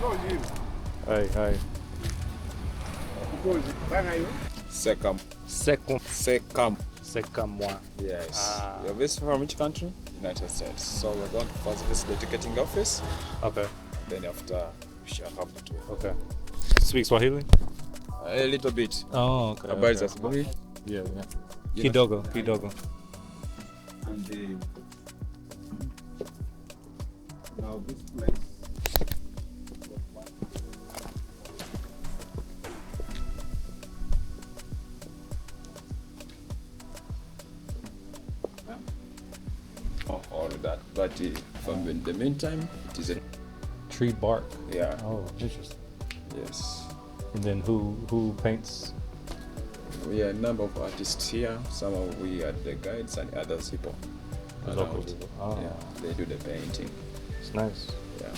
Hi. Second one. Yes. You're based from which country? United States. So we're going to first visit the ticketing office. Okay. Then after, we shall have the tour. Okay. Speak Swahili? A little bit. Oh, okay. Habari za asubuhi. Yeah. Kidogo. And now this place. All of that, but from in the meantime, it is a Tree bark. yeah. Oh, interesting. Yes. And then who paints? We are a number of artists here. Some of we are the guides and other people. The around. local people. Oh. Yeah, they do the painting. It's nice. Yeah.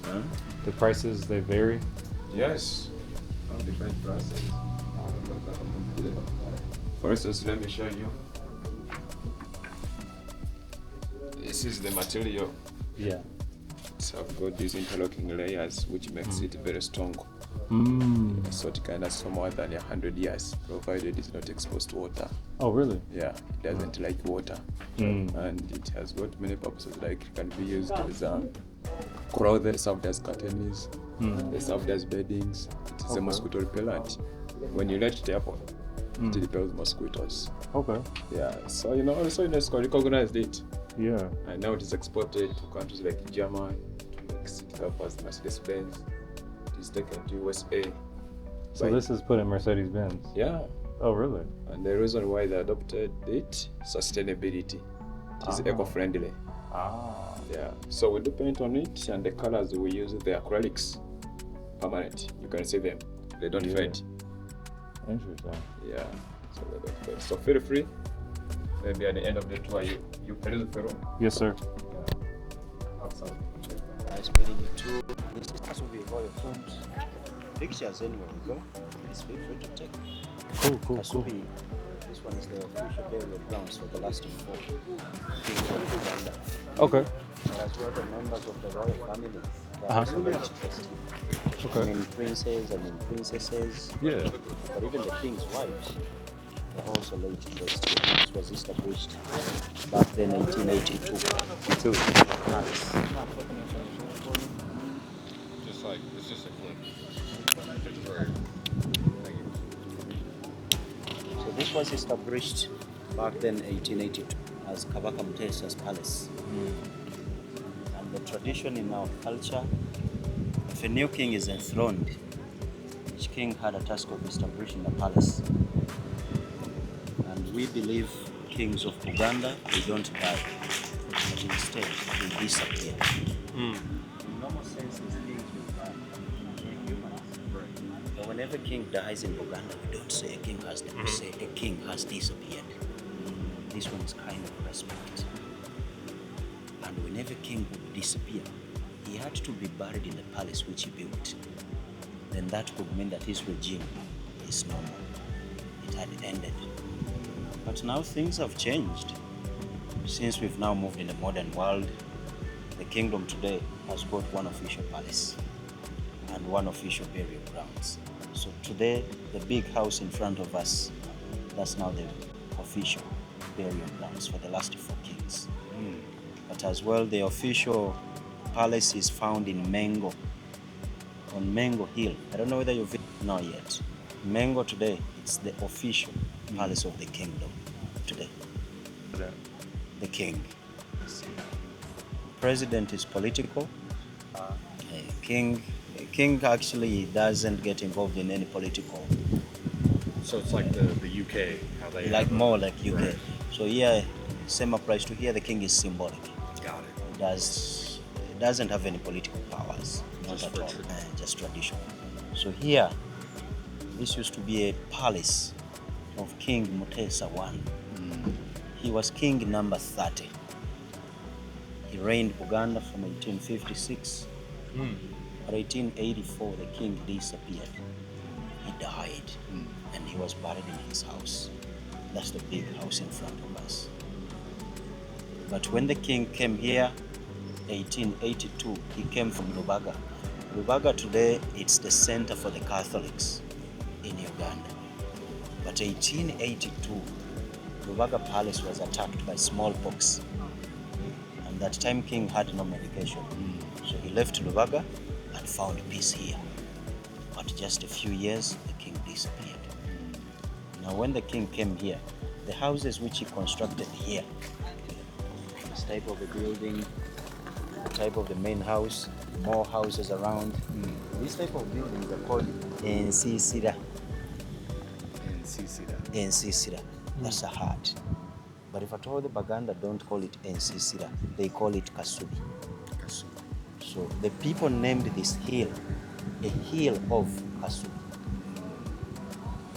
Huh? The prices, they vary. Yes. All different processes. For instance, let me show you. This is the material. Yeah. So I've got these interlocking layers, which makes it very strong. So it can last for more than 100 years, provided it's not exposed to water. Oh, really? Yeah, it doesn't like water. And it has got many purposes, like it can be used as clothes, served as curtains, they served as beddings. It is a mosquito repellent. When you let it happen, it repels mosquitoes. Okay. Yeah, so also UNESCO recognized it. Yeah. And now it is exported to countries like Germany, to make city cars, Mercedes-Benz. It is taken to USA. So this is put in Mercedes-Benz? Yeah. Oh, really? And the reason why they adopted it, sustainability. It is eco-friendly. Yeah. So we do paint on it, and the colors we use, the acrylics, permanent. You can see them. They don't fade. Interesting. Yeah. So they don't fade. So feel free. Maybe at the end of the tour, you peruse the room. Yes, sir. Nice meeting you too. This will be all your phones. Pictures anywhere we go. Please feel free to take. Cool. Kasubi, this one is the official burial grounds for the last 4 kings of Uganda. Okay. As well, the members of the royal family. They are also laid to rest here. Okay. I mean princes, princesses. Yeah. But even the king's wives, they're also laid to rest here. This was established back then, 1882. It's just a clip. So this was established back then, 1882, as Kabaka Mutesa's palace. And the tradition in our culture, if a new king is enthroned, each king had a task of establishing a palace. And we believe kings of Uganda, they don't die, but instead they disappear. In normal sense, kings will die. They're humans. But whenever a king dies in Uganda, we don't say a king has died, we say a king has disappeared. This one is kind of respect. And whenever a king would disappear, he had to be buried in the palace which he built. Then that would mean that his regime is no more. It had ended. But now things have changed. Since we've now moved in the modern world, the kingdom today has got one official palace and one official burial grounds. So today, the big house in front of us, that's now the official burial grounds for the last 4 kings. But as well, the official palace is found in Mengo, on Mengo Hill. I don't know whether you've not yet. Mengo today, it's the official palace of the kingdom today. The king. President is political. King actually doesn't get involved in any political. So it's like the UK, how they Like more like UK. Right. So here, same applies to here. The king is symbolic. Got it. It doesn't have any political powers. Not Just at for all. tradition. Just tradition. So here, this used to be a palace of King Mutesa I. He was king number 30. He reigned Uganda from 1856. But 1884, the king disappeared. He died, and he was buried in his house. That's the big house in front of us. But when the king came here, 1882, he came from Lubaga. Lubaga today, it's the center for the Catholics in Uganda. But 1882, Uganda Palace was attacked by smallpox. And that time king had no medication. So he left Lubaga and found peace here. But just a few years, the king disappeared. Now when the king came here, the houses which he constructed here, this type of a building, the type of the main house, more houses around. This type of buildings are called Nsisira. Nsisira. That's a hut. But if at all the Baganda don't call it Nsisira, they call it Kasubi. So the people named this hill a hill of Kasubi.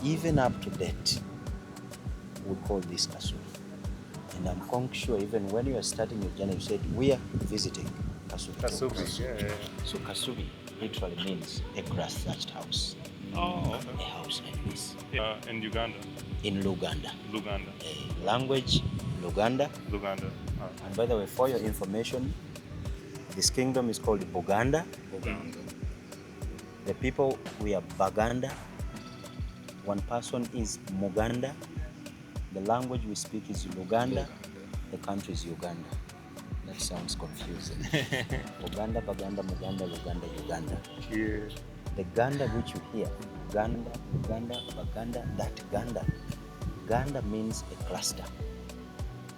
Even up to date, we call this Kasubi. And I'm quite sure even when you are starting your journey, you said, we are visiting Kasubi. Kasubi, yeah. So Kasubi literally means a grass-thatched house. Oh, A okay. house like this. In Uganda. In Luganda. Luganda. Language, Luganda. Luganda. And by the way, for your information, this kingdom is called Buganda. Luganda. The people, we are Baganda. One person is Muganda. The language we speak is Luganda. The country is Uganda. That sounds confusing. Uganda, Baganda, Muganda, Luganda, Uganda. Yeah. The Ganda which you hear, Ganda, Uganda, Baganda, that Ganda. Ganda means a cluster.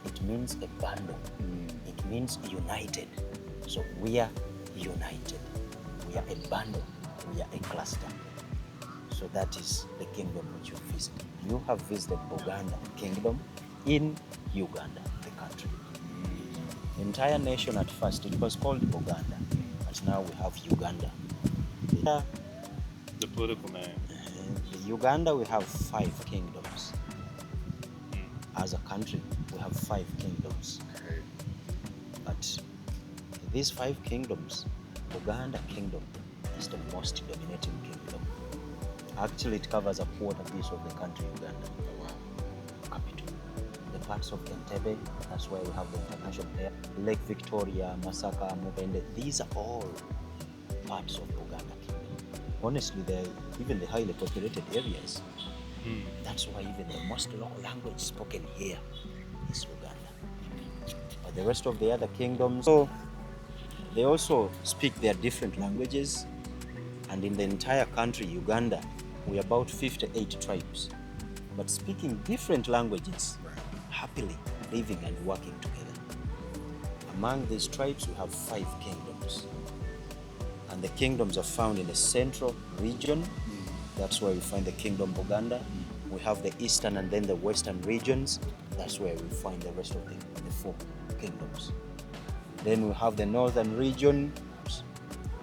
It means a bundle. It means united. So we are united. We are a bundle. We are a cluster. So that is the kingdom which you visit. You have visited Buganda kingdom in Uganda, the country. The entire nation at first, it was called Uganda, but now we have Uganda. The political name. Uganda, we have 5 kingdoms. As a country, we have 5 kingdoms. But these 5 kingdoms, Uganda kingdom is the most dominating kingdom. Actually, it covers a quarter piece of the country, Uganda. Capital. The parts of Entebbe, that's why we have the international there. Lake Victoria, Masaka, Mubende, these are all parts of Uganda kingdom. Honestly, even the highly populated areas, that's why even the most local language spoken here is Uganda. But the rest of the other kingdoms, so they also speak their different languages. And in the entire country, Uganda, we're about 58 tribes, but speaking different languages, happily living and working together. Among these tribes, we have 5 kingdoms. And the kingdoms are found in the central region. That's where we find the kingdom Buganda. We have the eastern and then the western regions. That's where we find the rest of the 4 kingdoms. Then we have the northern region,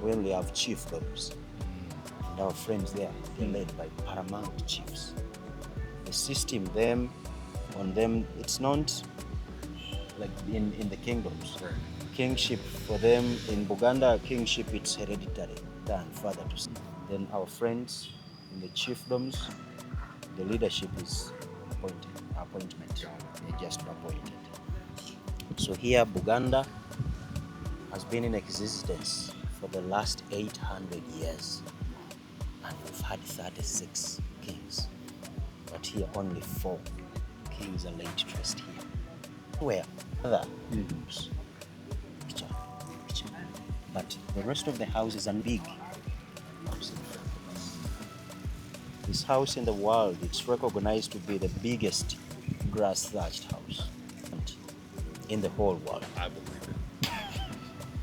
where we have chiefdoms. And our friends there, they're led by paramount chiefs. The system on them, it's not like in the kingdoms. Kingship for them in Buganda, kingship it's hereditary, than father to son. Then our friends in the chiefdoms, the leadership is appointment. They're just appointed. So here Buganda has been in existence for the last 800 years. And we've had 36 kings. But here only 4 kings are laid traced here. Where other kingdoms. But the rest of the houses are big. This house in the world, it's recognized to be the biggest grass-thatched house in the whole world. I believe it.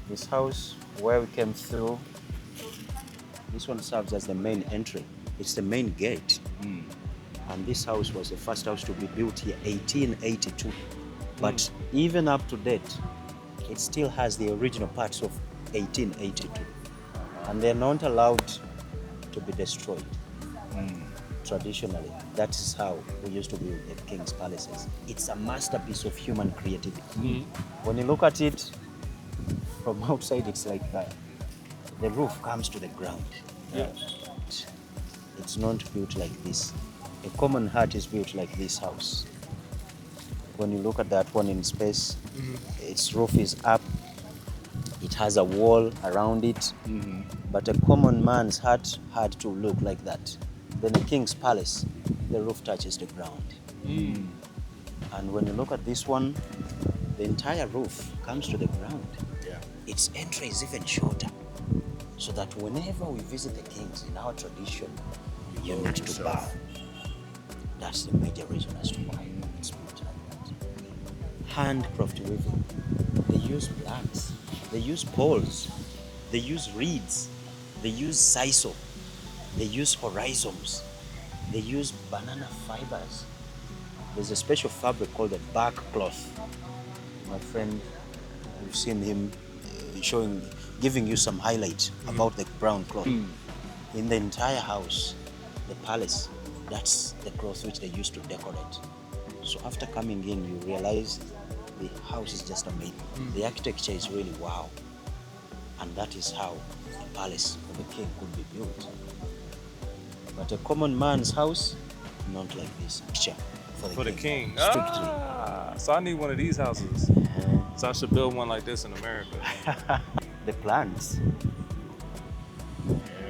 This house, where we came through, this one serves as the main entry. It's the main gate. And this house was the first house to be built here, 1882. But even up to date, it still has the original parts of 1882. And they're not allowed to be destroyed. Traditionally, that is how we used to build the king's palaces. It's a masterpiece of human creativity. When you look at it from outside, it's like the roof comes to the ground. It's not built like this. A common hut is built like this house. When you look at that one in space, its roof is up. It has a wall around it, but a common man's hut had to look like that. Then a king's palace, the roof touches the ground. And when you look at this one, the entire roof comes to the ground. Yeah. Its entry is even shorter, so that whenever we visit the kings in our tradition, you need to bow. That's the major reason as to why it's built like that. Handcraft weaving. They use planks, they use poles, they use reeds, they use sisal, they use horizons, they use banana fibers. There's a special fabric called the bark cloth. My friend, we've seen him giving you some highlight about the brown cloth. In the entire house, the palace, that's the cloth which they used to decorate. So after coming in, you realize the house is just amazing. The architecture is really wow. And that is how a palace of a king could be built. But a common man's house, not like this. For the king. Strictly. So I need one of these houses. So I should build one like this in America. The plants.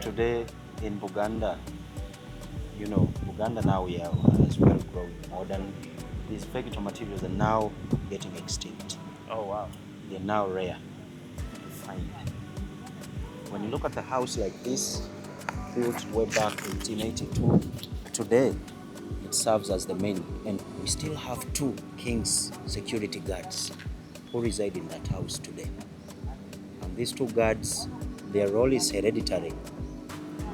Today in Uganda, you know, Uganda now we are as well growing modern. These vegetable materials are now getting extinct. Oh, wow. They're now rare to find. When you look at a house like this, built way back 1882, today it serves as the main, and we still have 2 king's security guards who reside in that house today. And these 2 guards, their role is hereditary.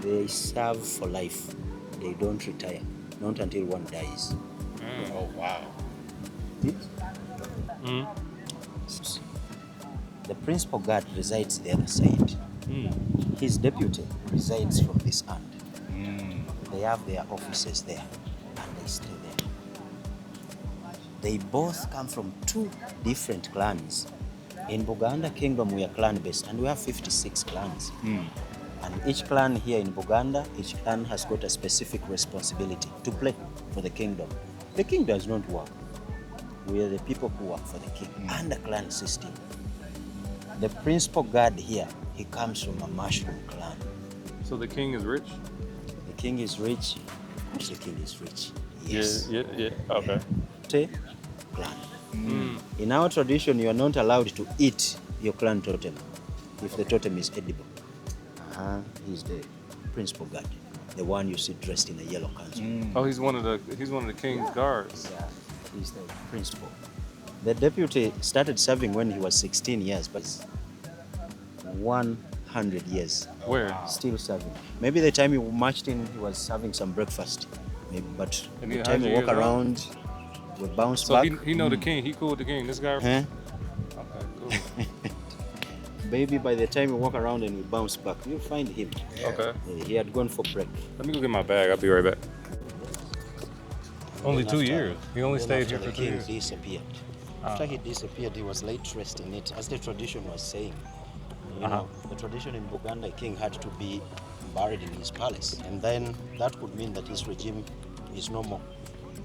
They serve for life. They don't retire, not until one dies. Oh, wow. The principal guard resides the other side. His deputy resides from this end. They have their offices there, and they stay there. They both come from 2 different clans. In Buganda Kingdom, we are clan-based, and we have 56 clans. And each clan here in Buganda, each clan has got a specific responsibility to play for the kingdom. The king does not work. We are the people who work for the king and the clan system. The principal guard here, he comes from a mushroom clan. So the king is rich? The king is rich. Of course the king is rich. Yes. Yeah. Okay. Clan. In our tradition, you are not allowed to eat your clan totem if the totem is edible. He's the principal guard, the one you see dressed in a yellow kanzu. Oh, he's one of the king's guards. Yeah, he's the principal. The deputy started serving when he was 16 years, but 100 years. Where? Still serving. Maybe the time he marched in, he was having some breakfast. Maybe, but And the time he walk around, we bounce So back. he know the king. He cool with the king. This guy. Huh? Okay, cool. Maybe by the time we walk around and we bounce back, you'll find him. Okay. He had gone for break. Let me go get my bag. I'll be right back. Only Then 2 after- years. He only then stayed after here for the 2 king years. disappeared. After he disappeared, he was laid to rest in it, as the tradition was saying. You know, the tradition in Buganda, a king had to be buried in his palace, and then that would mean that his regime is no more.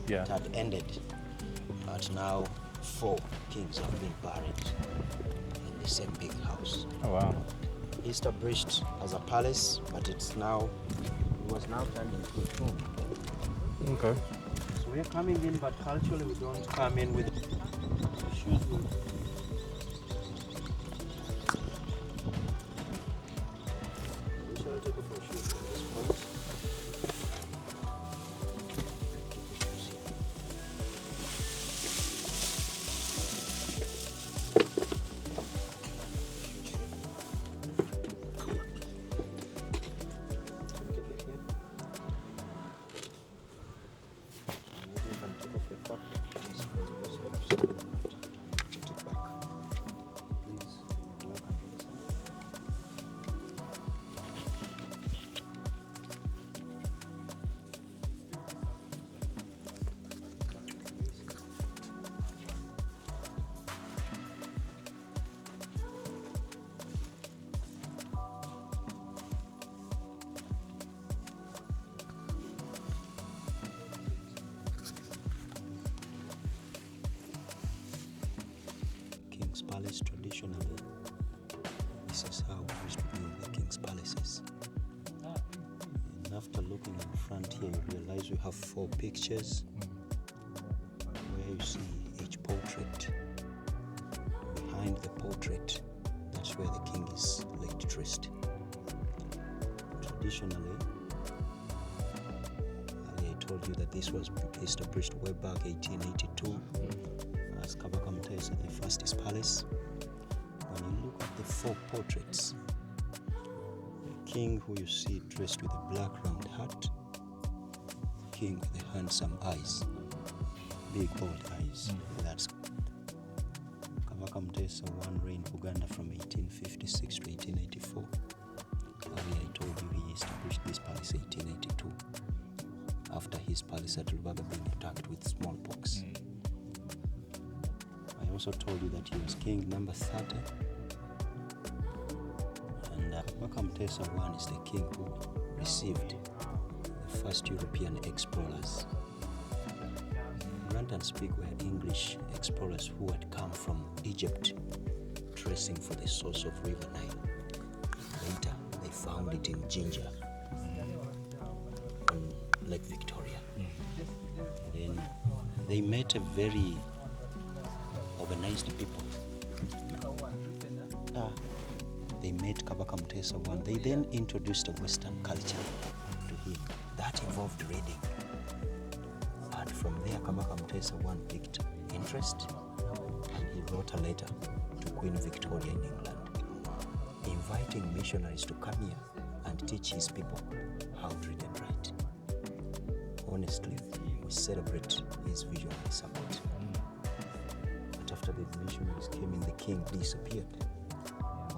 Yeah. It had ended. But now 4 kings have been buried in the same big house. Oh, wow. Established as a palace, but it was now turned into a tomb. Okay. So we are coming in, but culturally we don't come in with shoes. We shall take off our shoes at this point. King's Palace traditionally This is how we used to build the king's palaces. And after looking in front here, you realize we have 4 pictures where you see each portrait. Behind the portrait, that's where the king is laid to rest. Traditionally, I told you that this was established way back 1882 as Kabaka Mutesa the First's palace. When you look at the 4 portraits, the king who you see dressed with a black round hat, king with the handsome eyes, big bold eyes, that's Kabaka Mutesa I reigned Uganda from 1856 to 1884. Earlier I told you he established this palace 1882 after his palace at Rubaga being attacked with smallpox. I also told you that he was king number 30, and Kabaka Mutesa I is the king who received the first European explorers. Grant and Speak were English explorers who had come from Egypt, tracing for the source of River Nile. Later, they found it in Jinja, on Lake Victoria. Then they met a very organized people. They met Kabaka Mutesa I. They then introduced a Western culture to him. That involved reading. And from there, Kabaka Mutesa I picked interest, and he wrote a letter to Queen Victoria in England, inviting missionaries to come here and teach his people how to read and write. Honestly, we celebrate his visionary support. But after the missionaries came in, the king disappeared.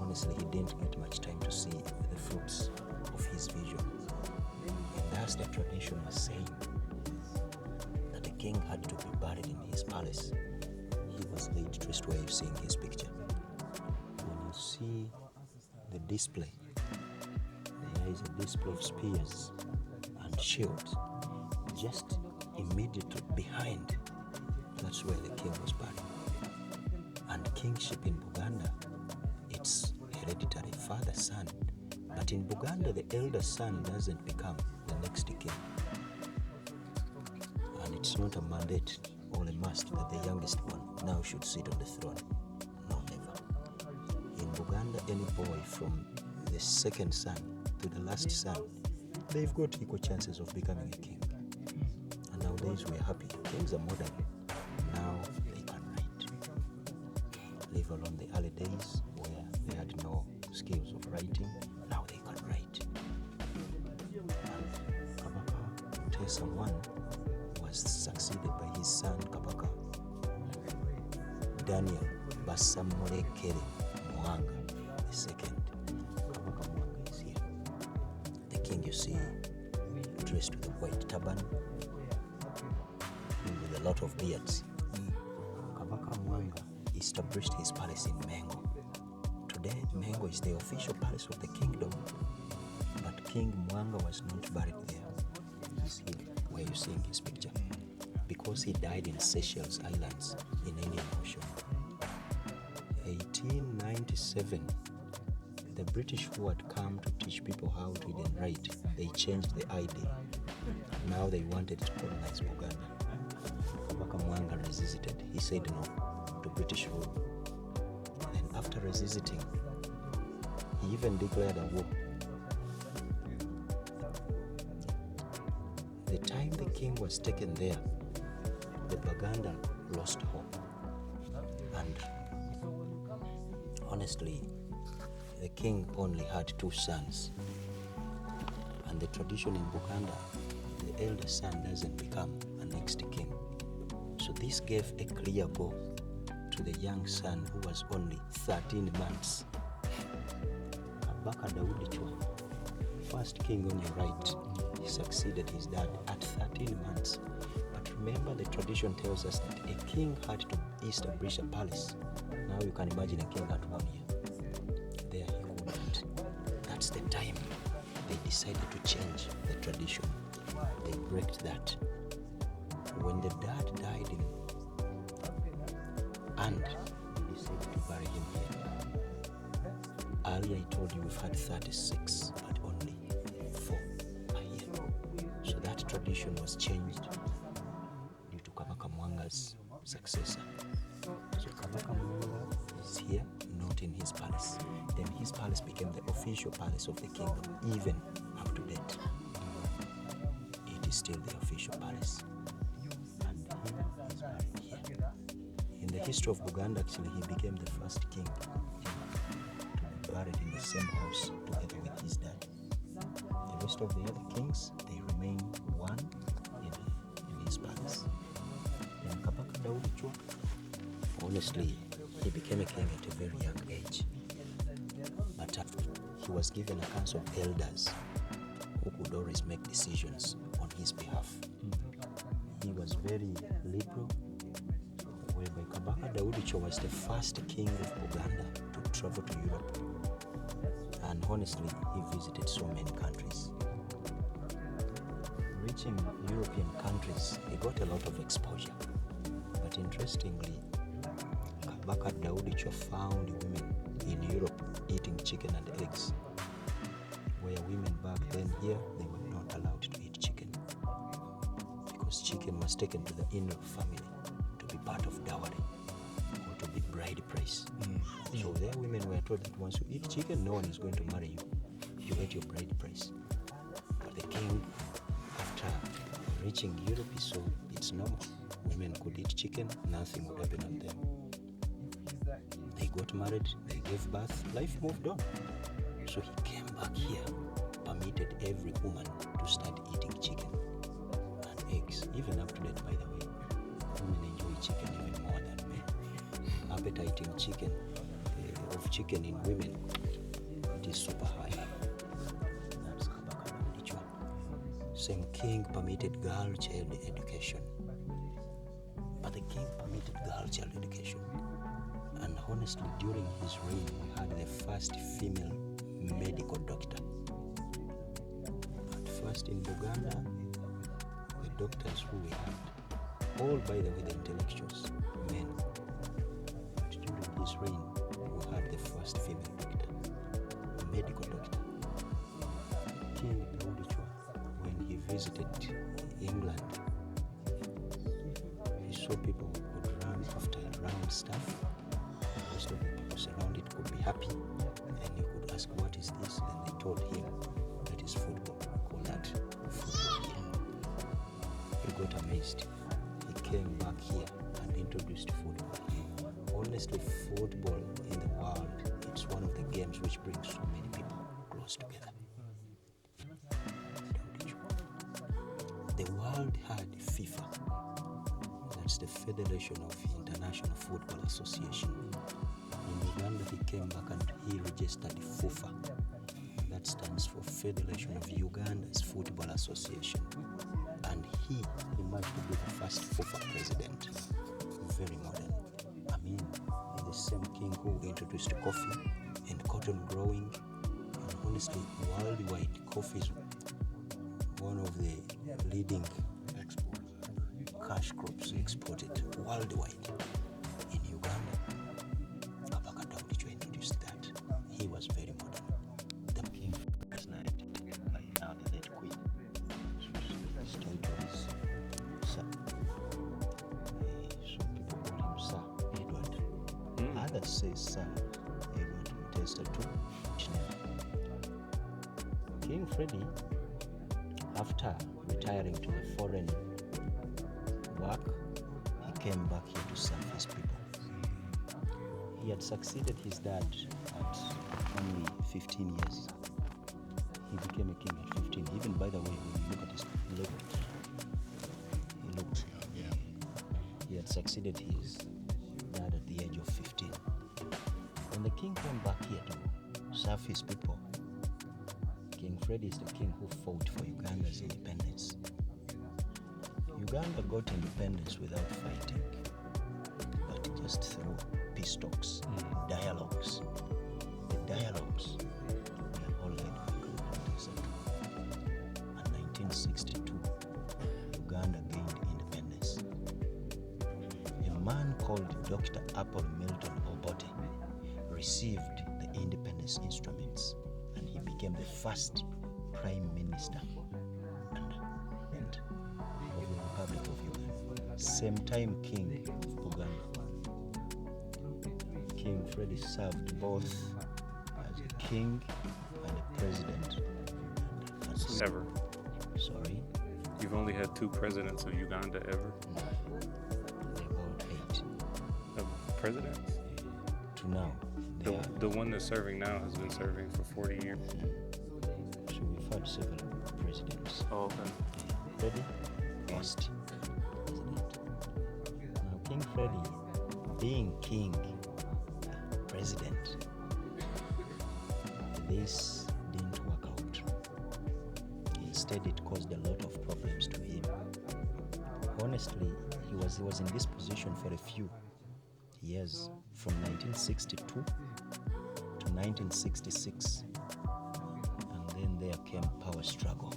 Honestly, he didn't get much time to see the fruits of his vision. And thus the tradition was saying that the king had to be buried in his palace. He was laid to rest where you're seeing his picture. When you see the display, there is a display of spears and shields. Just immediately behind, that's where the king was buried. And kingship in Buganda, it's hereditary, father, son. But in Buganda, the elder son doesn't become the next king. And it's not a mandate or a must that the youngest one now should sit on the throne. No, never. In Buganda, any boy from the second son to the last son, they've got equal chances of becoming a king. And nowadays we're happy. Kings are modern. Now they can write. Leave alone the early days where they had no skills of writing. Now they can write. And Kabaka Mutesa I was succeeded by his son Kabaka Daniel Basamulekere Mwanga II. Kabaka Mwanga is here. The king you see dressed with a white turban, with a lot of beards. Kabaka Mwanga established his palace in Mengo. Today, Mengo is the official palace of the kingdom, but King Mwanga was not buried there. He's here, where you're seeing his picture, because he died in Seychelles Islands in Indian Ocean. 1897, the British who had come to teach people how to read and write, they changed the ID. Now they wanted to colonize Uganda. Kabaka Mwanga resisted. He said no to British rule. And after resisting, he even declared a war. The time the king was taken there, the Baganda lost hope. And honestly, the king only had 2 sons. And the tradition in Buganda, the elder son doesn't become a next king. So this gave a clear goal to the young son who was only 13 months. Kabaka Daudi Chwa, first king on your right, he succeeded his dad at 13 months. But remember, the tradition tells us that a king had to establish a palace. Now you can imagine a king at 1 year. There he couldn't. That's the time they decided to change the tradition. They break that. When the dad died in and they decided to bury him here. Earlier I told you we've had 36, but only 4 per year. So that tradition was changed due to Kabaka Mwanga's successor. So Kabaka Mwanga is here, not in his palace. Then his palace became the official palace of the kingdom, even up to date. It is still the official palace. And he is buried here. In the history of Uganda, actually, he became the first king to be buried in the same house together with his dad. The rest of the other kings, they remain one in his palace. Then Kabaka Daudi Chwa, honestly, he became a king at a very young age. But he was given a council of elders who could always make decisions on his behalf. He was very liberal, whereby Kabaka Daudi Chwa was the first king of Uganda to travel to Europe. And honestly, he visited so many countries. Reaching European countries, he got a lot of exposure. But interestingly, Kabaka Daudi Chwa found women in Europe eating chicken and eggs, where women back then here, they were not allowed to eat chicken because chicken was taken to the in-law family to be part of dowry or to be bride price. So their women were told that once you eat chicken, no one is going to marry you. You ate your bride price. But the king, after reaching Europe, he saw it's normal. Women could eat chicken, nothing would happen on them. They got married, they gave birth, life moved on. So he came back here, permitted every woman to start eating chicken and eggs. Even up to date, by the way, women enjoy chicken even more than men. Appetite in chicken, of chicken in women, it is super high. That's Kabaka Daudi Chwa. Same king permitted girl child education. But the king permitted girl child education. And honestly, during his reign, we had the first female medical doctor. At first in Uganda, the doctors who we had, all by the way, the intellectuals, men. But during his reign, we had the first female doctor, a medical doctor. King Daudi Chwa, when he visited England, he saw people who could run after round stuff. Most of the people surrounded could be happy, and you could ask, what is this? And they told him, that is football. We call that football here. He got amazed. He came back here and introduced football. Honestly, football in the world, it's one of the games which brings so many people close together. The world had FIFA. That's the Federation of International Football Association. In Uganda, he came back and he registered FUFA. That stands for Federation of Uganda's Football Association. And he emerged to be the first FUFA president. Very modern. I mean, the same king who introduced coffee and cotton growing. And honestly, worldwide, coffee is one of the leading cash crops exported worldwide. In Uganda, Kabaka Daudi Chwa introduced that. He was very modern. The king was knighted by now the late queen. His title is Sir. Some people call him Sir Edward. Others say Sir Edward Mutesa too. King Freddie, after retiring to the foreign work, he came back here to serve his people. He had succeeded his dad at only 15 years. He became a king at 15. Even by the way, when you look at his look, he looked young. Yeah. He had succeeded his dad at the age of 15. When the king came back here to serve his people, King Freddy is the king who fought for Uganda's independence. Uganda got independence without fighting, but just through peace talks, dialogues. The dialogues were all led by Uganda. In 1962, Uganda gained independence. A man called Dr. Apple Milton Obote received the the independence instruments, and he became the first prime minister and of the Republic of Uganda. Same time King of Uganda. King Freddy served both as a king and a president. Ever. Sorry? You've only had 2 presidents of Uganda ever? No. They're about 8. Presidents? To now. The one that's serving now has been serving for 40 years. So we've had several presidents. Oh, okay. Freddy, first president. Now King Freddy, being king, president, this didn't work out. Instead, it caused a lot of problems to him. Honestly, he was in this position for a few years, from 1962 to 1966, and then there came power struggle.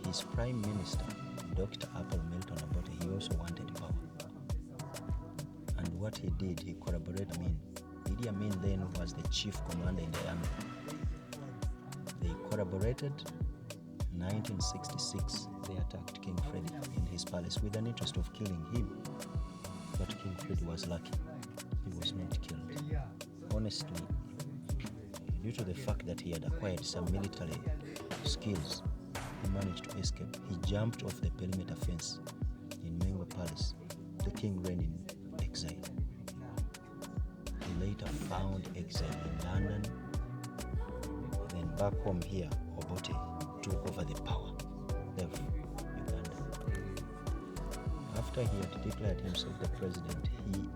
His prime minister, Dr. Apple Milton Obote, he also wanted power. And what he did, he collaborated. Idi Amin then was the chief commander in the army. They collaborated. 1966, they attacked King Freddy in his palace with an interest of killing him. But King Freddy was lucky. He was not killed. Honestly, due to the fact that he had acquired some military skills, he managed to escape. He jumped off the perimeter fence in Mengo Palace. The king reigned in exile. He later found exile in London. Then back home here, Obote took over the power of Uganda. After he had declared himself the president, he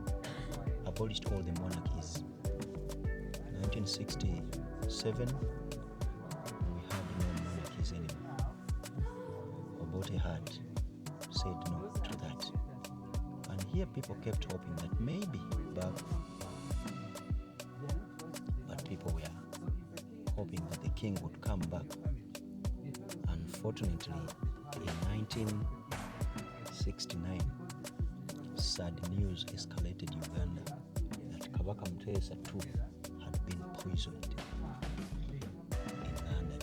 abolished all the monarchies. 1967, we had no monarchies anymore. Obote had said no to that. And here people kept hoping that maybe back, but people were hoping that the king would come back. Unfortunately, in 1969, sad news escalated Uganda that Kabaka Mutesa II had been poisoned in London.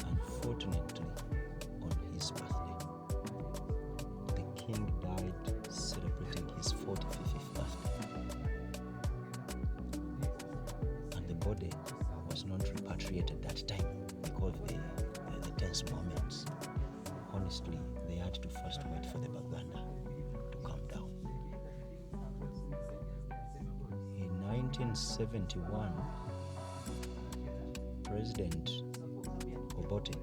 Unfortunately, on his birthday, the king died celebrating his 45th birthday. And the body was not repatriated that time because of the tense moments. Honestly, they had to first wait for the Baganda to come down. In 1971, President Obote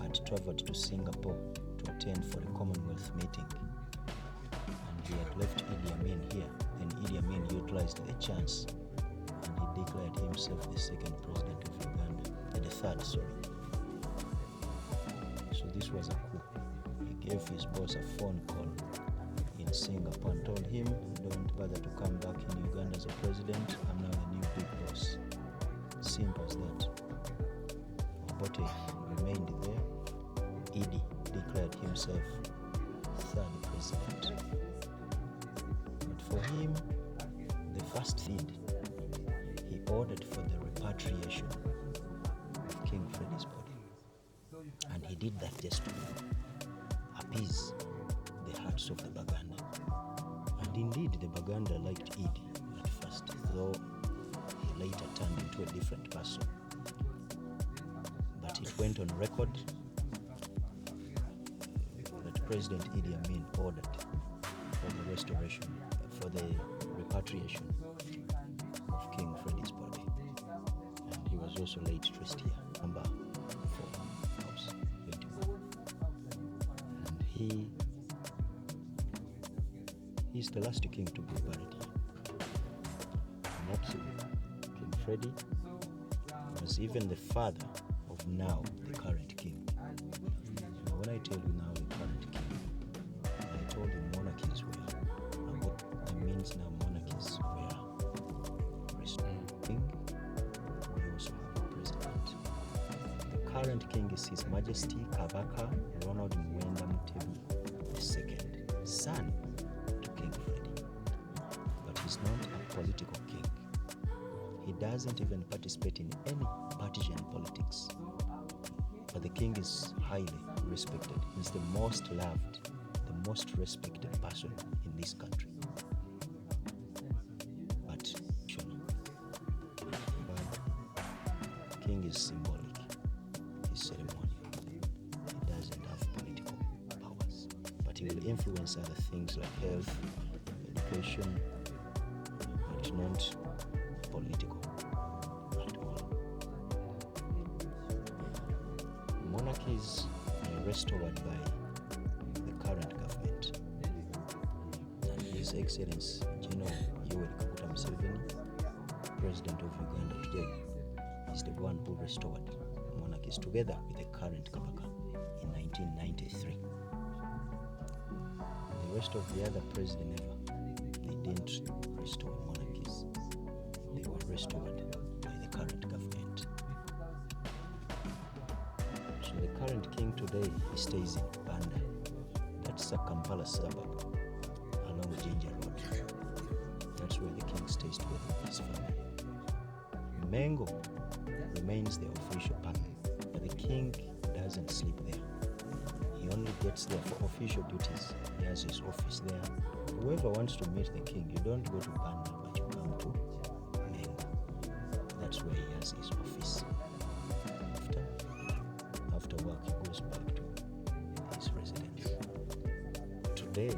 had traveled to Singapore to attend for a Commonwealth meeting, and he had left Idi Amin here. Then Idi Amin utilized the chance and he declared himself the second president of Uganda, the third, sorry. So this was a coup. He gave his boss a phone call in Singapore and told him, don't bother to come back in Uganda as a president, I'm now the new big boss. Simple as that. Obote remained there. Idi declared himself third president. But for him, the first thing, he ordered for the repatriation of King Freddy's body. And he did that just to appease the hearts of the Baganda. And indeed, the Baganda liked Idi at first, though he later turned into a different person. But it went on record that President Idi Amin ordered for the restoration, for the repatriation of King Freddy's body. And he was also laid to rest here, number 4, house 21. And he's the last king to be buried here. And absolutely, King Freddy was even the father of now the current king. Now, when I tell you now the current king, I told you monarchies were, and what it means now monarchies were restored. King, we also have a president. The current king is His Majesty Kabaka Ronald Muwenda Mutebi II, son to King Freddy. But he's not a political king. He doesn't even participate in any partisan politics. But the king is highly respected. He's the most loved, the most respected person in this country. But king is symbolic. He's ceremonial. He doesn't have political powers. But he will influence other things like health, education, but not political at all. Monarchies are restored by the current government. And His Excellency General Yoweri Kaguta Museveni, President of Uganda today, is the one who restored monarchies together with the current Kabaka in 1993. The rest of the other presidents ever, they didn't restore monarchies. They were restored by the current government. So the current king today, he stays in Uganda. That's a Kampala suburb along Jinja Road. That's where the king stays together with his family. Mengo remains the official partner, but the king doesn't sleep there. He only gets there for official duties. He has his office there. Whoever wants to meet the king, you don't go to Banda, but you come to Mengo. That's where he has his office. After work, he goes back to his residence. Today,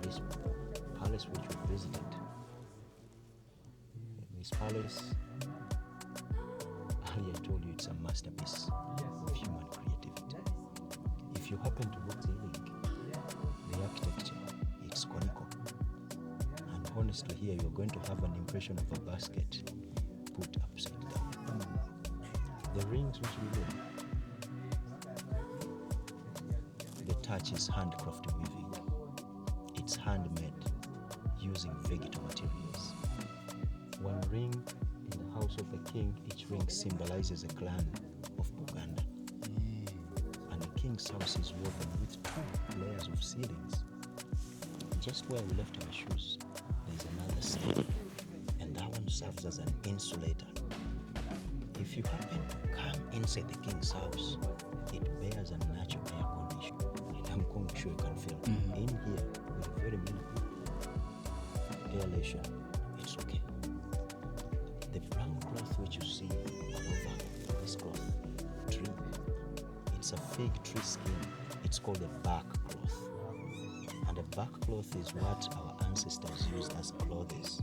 this palace which we visited, this palace, earlier I told you it's a masterpiece of human creativity. If you happen to look the architecture, it's conical. And honestly, here you're going to have an impression of a basket put upside down. The rings which we do, the touch is handcraft weaving. It's handmade using vegetal materials. One ring in the house of the king, each ring symbolizes a clan of Uganda. And the king's house is woven with 2 layers of ceilings. Just where we left our shoes, there's another ceiling, and that one serves as an insulator. If you happen to come inside the king's house, it bears a natural air condition, and I'm sure you can feel in here with very minimal aeration. It's okay. The brown cloth which you see over this cloth tree, it's a fig tree skin. It's called a bark cloth. And a bark cloth is what our ancestors used as clothes